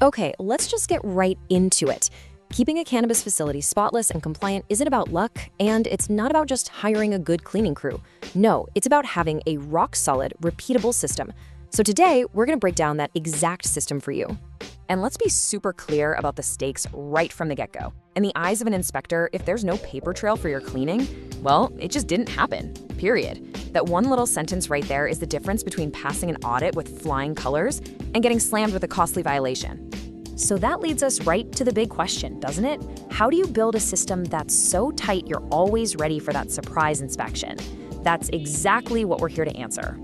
Okay, let's just get right into it. Keeping a cannabis facility spotless and compliant isn't about luck, and it's not about just hiring a good cleaning crew. No, it's about having a rock-solid, repeatable system. So today, we're going to break down that exact system for you. And let's be super clear about the stakes right from the get-go. In the eyes of an inspector, if there's no paper trail for your cleaning, well, it just didn't happen, period. That one little sentence right there is the difference between passing an audit with flying colors and getting slammed with a costly violation. So that leads us right to the big question, doesn't it? How do you build a system that's so tight you're always ready for that surprise inspection? That's exactly what we're here to answer.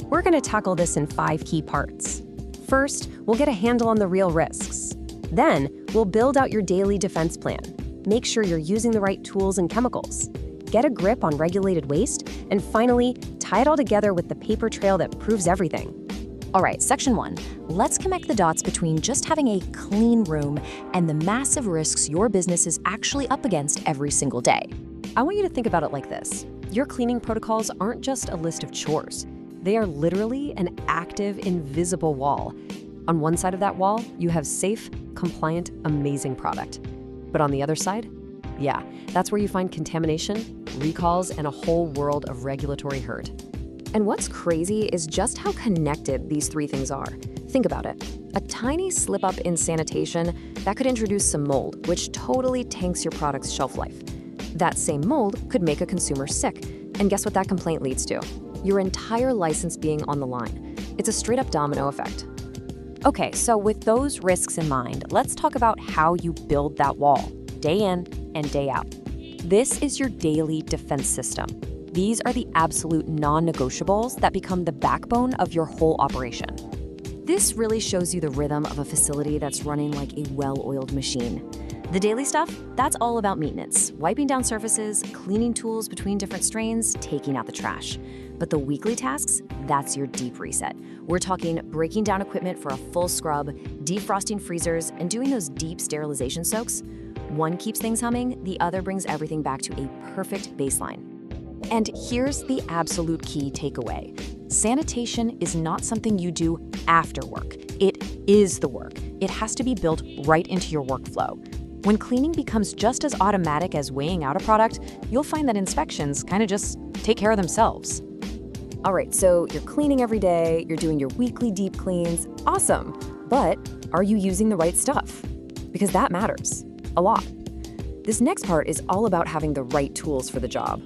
We're going to tackle this in 5 key parts. First, we'll get a handle on the real risks. Then, we'll build out your daily defense plan. Make sure you're using the right tools and chemicals. Get a grip on regulated waste. And finally, tie it all together with the paper trail that proves everything. All right, section 1. Let's connect the dots between just having a clean room and the massive risks your business is actually up against every single day. I want you to think about it like this. Your cleaning protocols aren't just a list of chores. They are literally an active, invisible wall. On one side of that wall, you have safe, compliant, amazing product. But on the other side, yeah, that's where you find contamination, recalls, and a whole world of regulatory hurt. And what's crazy is just how connected these 3 things are. Think about it. A tiny slip-up in sanitation, that could introduce some mold, which totally tanks your product's shelf life. That same mold could make a consumer sick. And guess what that complaint leads to? Your entire license being on the line. It's a straight-up domino effect. Okay, so with those risks in mind, let's talk about how you build that wall, day in and day out. This is your daily defense system. These are the absolute non-negotiables that become the backbone of your whole operation. This really shows you the rhythm of a facility that's running like a well-oiled machine. The daily stuff, that's all about maintenance, wiping down surfaces, cleaning tools between different strains, taking out the trash. But the weekly tasks, that's your deep reset. We're talking breaking down equipment for a full scrub, defrosting freezers, and doing those deep sterilization soaks. One keeps things humming, the other brings everything back to a perfect baseline. And here's the absolute key takeaway. Sanitation is not something you do after work. It is the work. It has to be built right into your workflow. When cleaning becomes just as automatic as weighing out a product, you'll find that inspections kind of just take care of themselves. All right, so you're cleaning every day, you're doing your weekly deep cleans, awesome. But are you using the right stuff? Because that matters a lot. This next part is all about having the right tools for the job.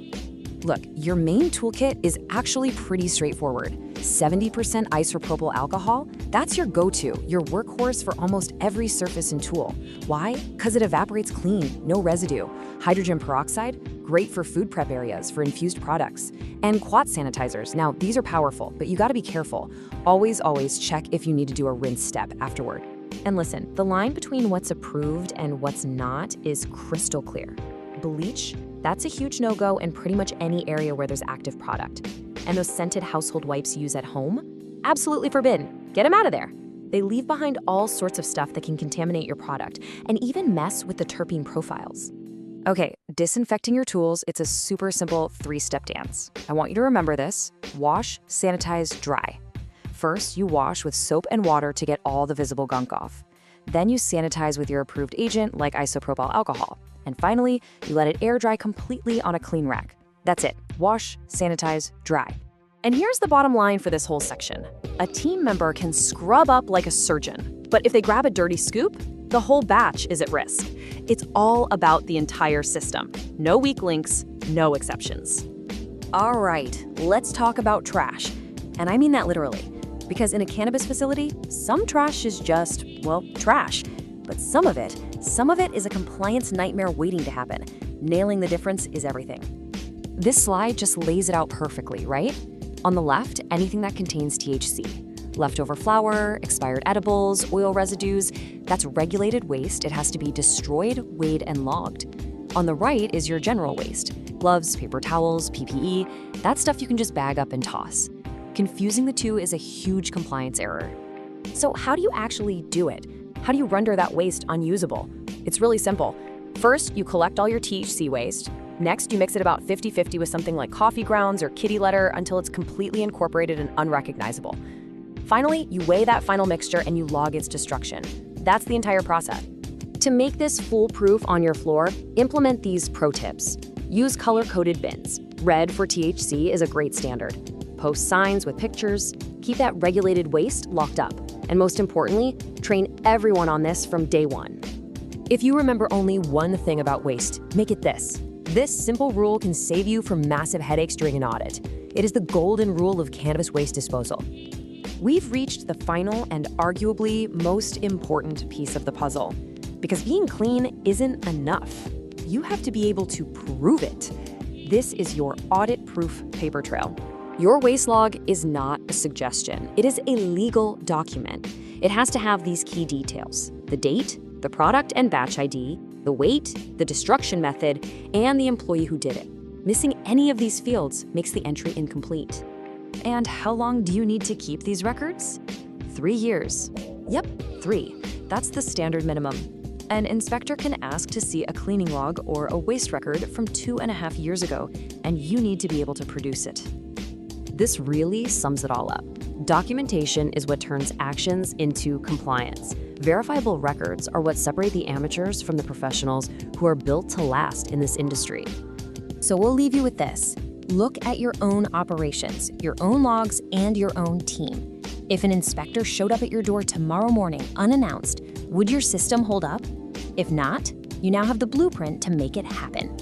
Look, your main toolkit is actually pretty straightforward. 70% isopropyl alcohol, that's your go-to, your workhorse for almost every surface and tool. Why? Because it evaporates clean, no residue. Hydrogen peroxide, great for food prep areas, for infused products. And quat sanitizers, now these are powerful, but you gotta be careful. Always check if you need to do a rinse step afterward. And listen, the line between what's approved and what's not is crystal clear. Bleach, that's a huge no-go in pretty much any area where there's active product. And those scented household wipes you use at home? Absolutely forbidden. Get them out of there. They leave behind all sorts of stuff that can contaminate your product and even mess with the terpene profiles. Okay, disinfecting your tools, it's a super simple 3-step dance. I want you to remember this. Wash, sanitize, dry. First, you wash with soap and water to get all the visible gunk off. Then you sanitize with your approved agent like isopropyl alcohol. And finally, you let it air dry completely on a clean rack. That's it. Wash, sanitize, dry. And here's the bottom line for this whole section. A team member can scrub up like a surgeon, but if they grab a dirty scoop, the whole batch is at risk. It's all about the entire system. No weak links, no exceptions. All right, let's talk about trash. And I mean that literally. Because in a cannabis facility, some trash is just, well, trash. But some of it is a compliance nightmare waiting to happen. Nailing the difference is everything. This slide just lays it out perfectly, right? On the left, anything that contains THC. Leftover flour, expired edibles, oil residues, that's regulated waste. It has to be destroyed, weighed, and logged. On the right is your general waste. Gloves, paper towels, PPE, that stuff you can just bag up and toss. Confusing the two is a huge compliance error. So how do you actually do it? How do you render that waste unusable? It's really simple. First, you collect all your THC waste. Next, you mix it about 50-50 with something like coffee grounds or kitty litter until it's completely incorporated and unrecognizable. Finally, you weigh that final mixture and you log its destruction. That's the entire process. To make this foolproof on your floor, implement these pro tips. Use color-coded bins. Red for THC is a great standard. Post signs with pictures. Keep that regulated waste locked up. And most importantly, train everyone on this from day one. If you remember only one thing about waste, make it this. This simple rule can save you from massive headaches during an audit. It is the golden rule of cannabis waste disposal. We've reached the final and arguably most important piece of the puzzle. Because being clean isn't enough. You have to be able to prove it. This is your audit-proof paper trail. Your waste log is not a suggestion. It is a legal document. It has to have these key details: the date, the product and batch ID, the weight, the destruction method, and the employee who did it. Missing any of these fields makes the entry incomplete. And how long do you need to keep these records? 3 years. Yep, 3. That's the standard minimum. An inspector can ask to see a cleaning log or a waste record from 2.5 years ago, and you need to be able to produce it. This really sums it all up. Documentation is what turns actions into compliance. Verifiable records are what separate the amateurs from the professionals who are built to last in this industry. So we'll leave you with this. Look at your own operations, your own logs, and your own team. If an inspector showed up at your door tomorrow morning unannounced, would your system hold up? If not, you now have the blueprint to make it happen.